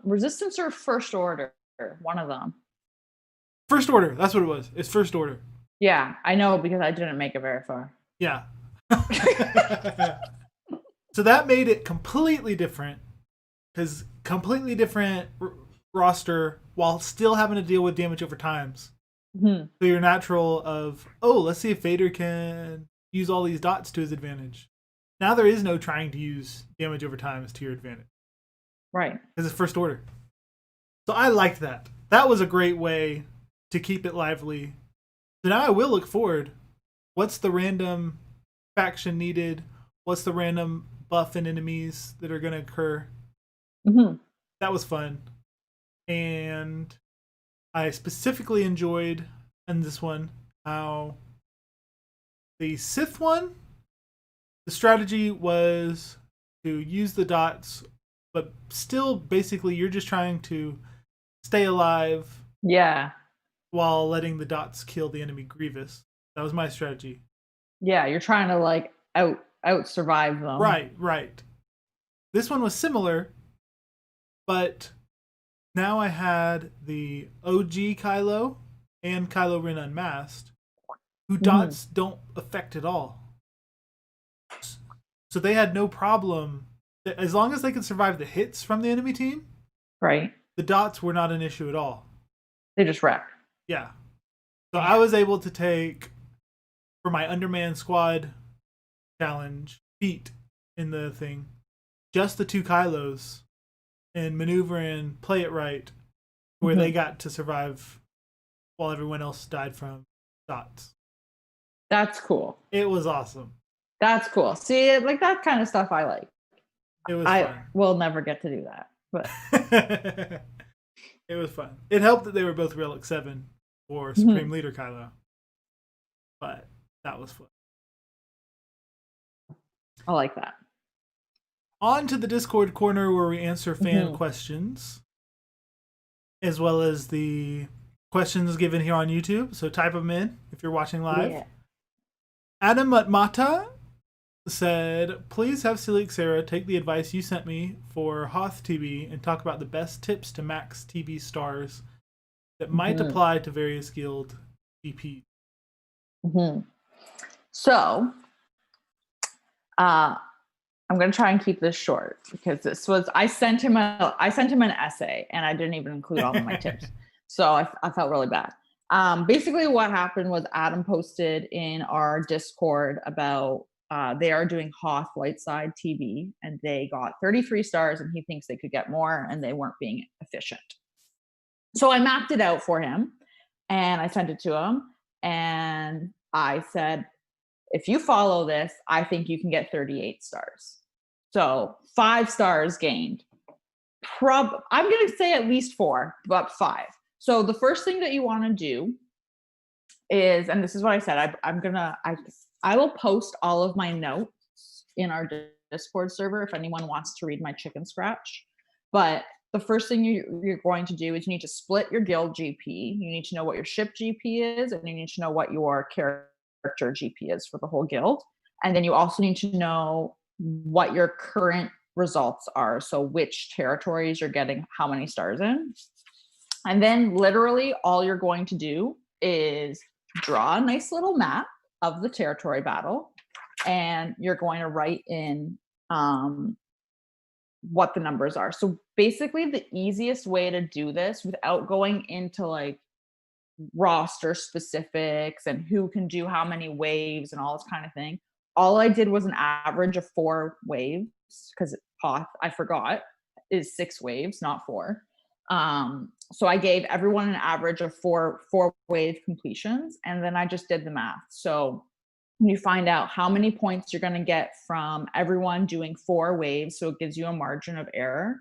Resistance or first order, one of them. First order, that's what it was. It's first order. Yeah, I know because I didn't make it very far. Yeah. So that made it completely different. Because completely different roster while still having to deal with damage over times. Mm-hmm. So your natural of, oh, let's see if Vader can use all these dots to his advantage. Now there is no trying to use damage over times to your advantage. Right. Because it's first order. So I liked that. That was a great way to keep it lively. So now I will look forward. What's the random faction needed? What's the random buff and enemies that are going to occur? Mm-hmm. That was fun. And I specifically enjoyed in this one how the Sith one, the strategy was to use the dots, but still basically you're just trying to stay alive. Yeah. While letting the dots kill the enemy Grievous. That was my strategy. Yeah, you're trying to like out survive them. Right. This one was similar, but now I had the OG Kylo and Kylo Ren Unmasked, who dots don't affect at all. So they had no problem. As long as they could survive the hits from the enemy team, right, the dots were not an issue at all. They just wreck. Yeah. So I was able to take, for my Underman Squad challenge, feat in the thing, just the 2 Kylos, and maneuver and play it right, where they got to survive while everyone else died from dots. That's cool. It was awesome. That's cool. See, like that kind of stuff I like. It was fun. Will never get to do that, but It was fun. It helped that they were both Relic 7 or Supreme Leader Kylo. But that was fun. I like that. On to the Discord corner where we answer fan questions, as well as the questions given here on YouTube. So type them in if you're watching live. Yeah. Adam Matmata said, please have Silly Sarah take the advice you sent me for Hoth TV and talk about the best tips to max TV stars that might apply to various guild GPs. So, I'm going to try and keep this short because this was, I sent him an essay and I didn't even include all of my tips. So I felt really bad. Basically what happened was Adam posted in our Discord about, they are doing Hoth Lightside TV and they got 33 stars and he thinks they could get more and they weren't being efficient. So I mapped it out for him and I sent it to him and I said, if you follow this, I think you can get 38 stars. So 5 stars gained. I'm going to say at least 4, but 5. So the first thing that you want to do is, and this is what I said, I will post all of my notes in our Discord server if anyone wants to read my chicken scratch. But the first thing you're going to do is you need to split your guild GP. You need to know what your ship GP is, and you need to know what your character GP is for the whole guild. And then you also need to know what your current results are. So which territories you're getting how many stars in. And then literally all you're going to do is draw a nice little map of the territory battle. And you're going to write in what the numbers are. So basically the easiest way to do this without going into like roster specifics and who can do how many waves and all this kind of thing. All I did was an average of 4 waves because Hoth, I forgot, is 6 waves, not 4. So I gave everyone an average of 4 wave completions, and then I just did the math. So you find out how many points you're going to get from everyone doing 4 waves, so it gives you a margin of error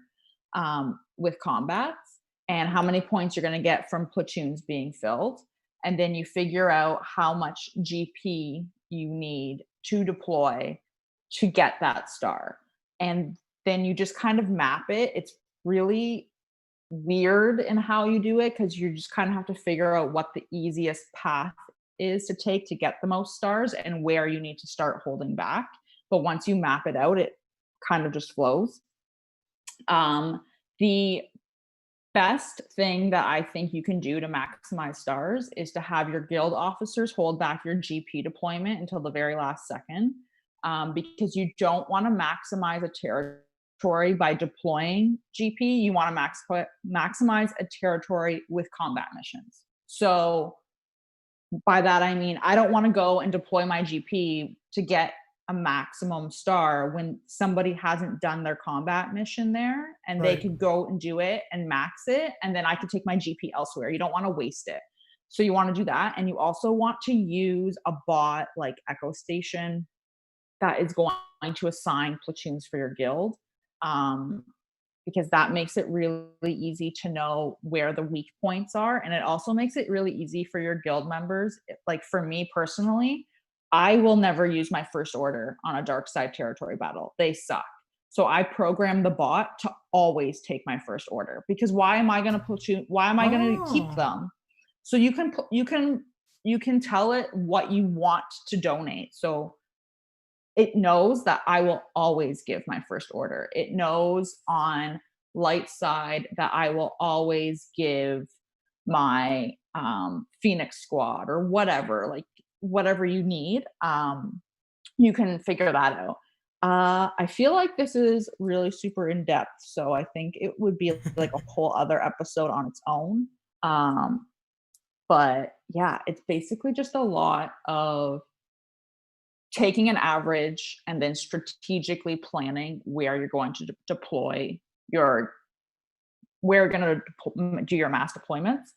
with combats, and how many points you're going to get from platoons being filled. And then you figure out how much GP you need to deploy to get that star. And then you just kind of map it. It's really weird in how you do it because you just kind of have to figure out what the easiest path is to take to get the most stars and where you need to start holding back. But once you map it out, it kind of just flows. The best thing that I think you can do to maximize stars is to have your guild officers hold back your GP deployment until the very last second, because you don't want to maximize a territory by deploying GP. You want to maximize a territory with combat missions. So by that, I mean, I don't want to go and deploy my GP to get a maximum star when somebody hasn't done their combat mission there and they could go and do it and max it. And then I could take my GP elsewhere. You don't want to waste it. So you want to do that. And you also want to use a bot like Echo Station that is going to assign platoons for your guild. Because that makes it really easy to know where the weak points are. And it also makes it really easy for your guild members. Like for me personally, I will never use my first order on a dark side territory battle. They suck. So I program the bot to always take my first order, because why am I going to keep them? So you can tell it what you want to donate. So it knows that I will always give my first order. It knows on light side that I will always give my Phoenix squad or whatever, like whatever you need. You can figure that out. I feel like this is really super in depth, so I think it would be like a whole other episode on its own. But yeah, it's basically just a lot of taking an average and then strategically planning where you're going to deploy where you're going to do your mass deployments.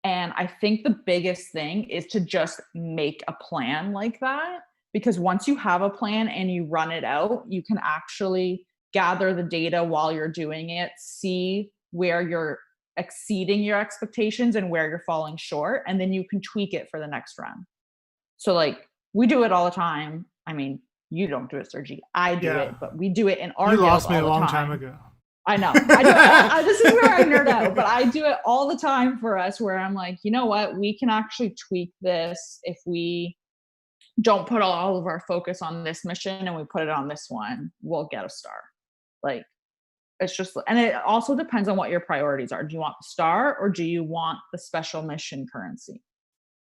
And I think the biggest thing is to just make a plan like that, because once you have a plan and you run it out, you can actually gather the data while you're doing it, see where your exceeding your expectations and where you're falling short, and then you can tweak it for the next run. So like we do it all the time. I mean, you don't do it, Sergi. I do it, but we do it in our You guild lost me all a the long time. time ago. I know. I do. This is where I nerd out, but I do it all the time for us where I'm like, you know what? We can actually tweak this if we don't put all of our focus on this mission and we put it on this one, we'll get a star. Like, it's just, and it also depends on what your priorities are. Do you want the star or do you want the special mission currency?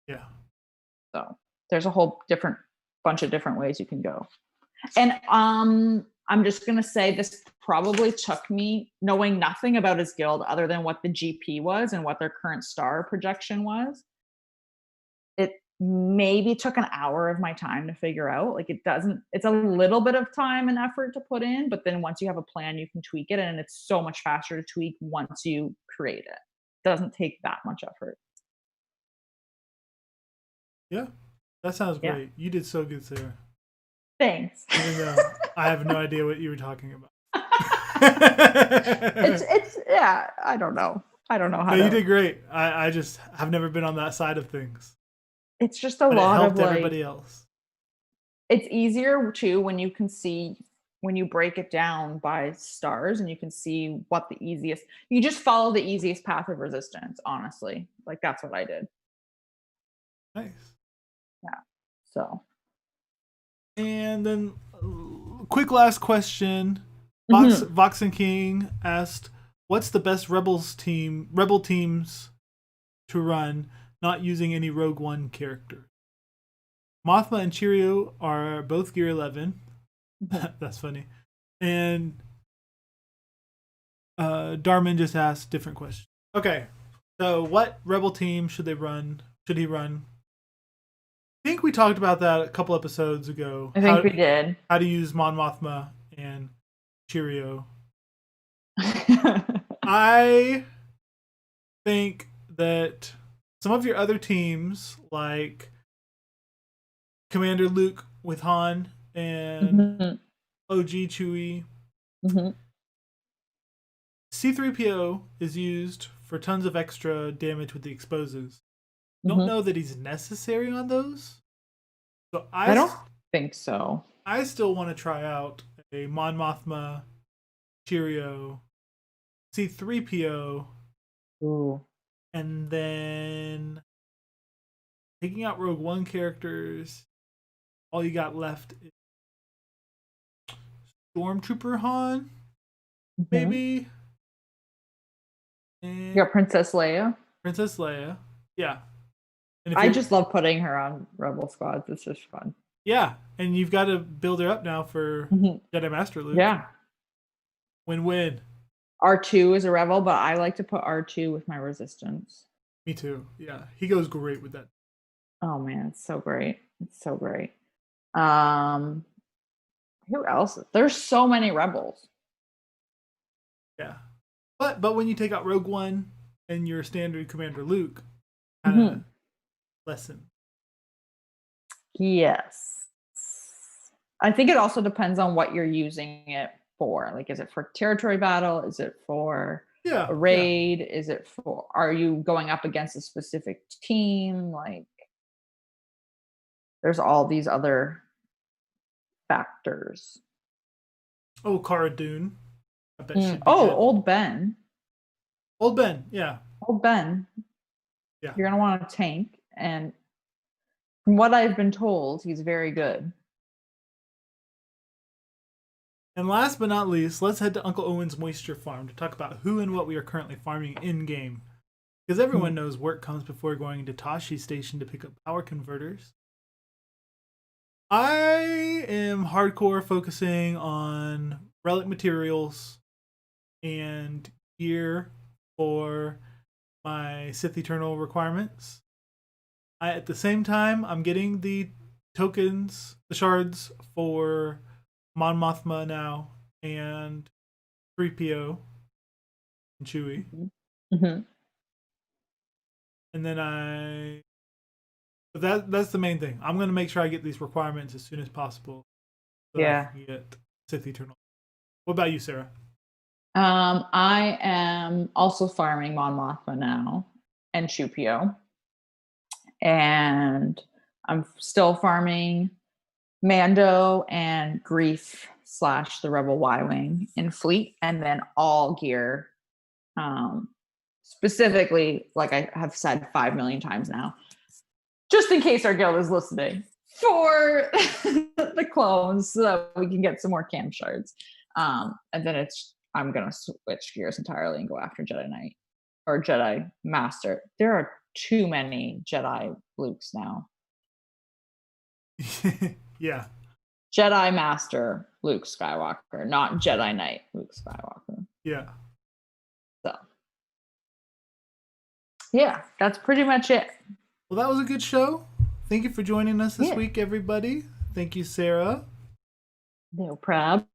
Yeah. So there's a whole bunch of different ways you can go. And I'm just going to say this probably took me, knowing nothing about his guild other than what the GP was and what their current star projection was. It maybe took an hour of my time to figure out. Like it's a little bit of time and effort to put in, but then once you have a plan, you can tweak it. And it's so much faster to tweak once you create it. It doesn't take that much effort. Yeah, that sounds great. Yeah. You did so good, Sarah. Thanks. Even though I have no idea what you were talking about. it's yeah, I don't know how you did great. I just have never been on that side of things. It's just a lot of like everybody else. It's easier too when you can see, when you break it down by stars and you can see what the easiest, you just follow the easiest path of resistance, honestly. Like that's what I did. Nice. Yeah. So. And then, quick last question. Vox and King asked, "What's the best rebel teams to run, not using any Rogue One character?" Mothma and Cheerio are both Gear 11. That's funny. And Darman just asked different question. Okay, so what rebel team should he run? I think we talked about that a couple episodes ago. I think we did. How to use Mon Mothma and Cheerio. I think that some of your other teams, like Commander Luke with Han and OG Chewie, C-3PO is used for tons of extra damage with the explosives. Don't know that he's necessary on those. So I don't think so. I still want to try out a Mon Mothma, Cheerio, C-3PO, and then taking out Rogue One characters. All you got left is Stormtrooper Han, maybe. And you got Princess Leia. Yeah. I just love putting her on Rebel squads. It's just fun. Yeah, and you've got to build her up now for Jedi Master Luke. Yeah. Win-win. R2 is a Rebel, but I like to put R2 with my Resistance. Me too. Yeah, he goes great with that. Oh man, it's so great. It's so great. Who else? There's so many Rebels. Yeah. But when you take out Rogue One and your standard Commander Luke, kind of lessen. Yes. I think it also depends on what you're using it for. Like, is it for territory battle? Is it for a raid? Is it for, are you going up against a specific team? Like, there's all these other factors. Oh, Cara Dune. I bet she'd be good. Old Ben, yeah. Old Ben. Yeah. You're going to want a tank. And from what I've been told, he's very good. And last but not least, let's head to Uncle Owen's Moisture Farm to talk about who and what we are currently farming in-game. Because everyone knows work comes before going to Tashi Station to pick up power converters. I am hardcore focusing on relic materials and gear for my Sith Eternal requirements. At the same time, I'm getting the tokens, the shards for Mon Mothma now and 3PO and Chewie. And then that's the main thing. I'm going to make sure I get these requirements as soon as possible. So I can get Sith Eternal. What about you, Sarah? I am also farming Mon Mothma now and Chupio. And I'm still farming Mando and Grief / the Rebel Y-Wing in Fleet, and then all gear. Specifically, like I have said 5 million times now, just in case our guild is listening, for the clones so that we can get some more cam shards. And then I'm gonna switch gears entirely and go after Jedi Knight or Jedi Master. There are too many Jedi Lukes now. Yeah. Jedi Master Luke Skywalker, not Jedi Knight Luke Skywalker. Yeah. So, yeah, that's pretty much it. Well, that was a good show. Thank you for joining us this week, everybody. Thank you, Sarah. No problem.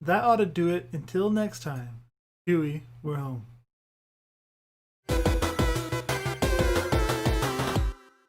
That ought to do it. Until next time, Huey, we're home.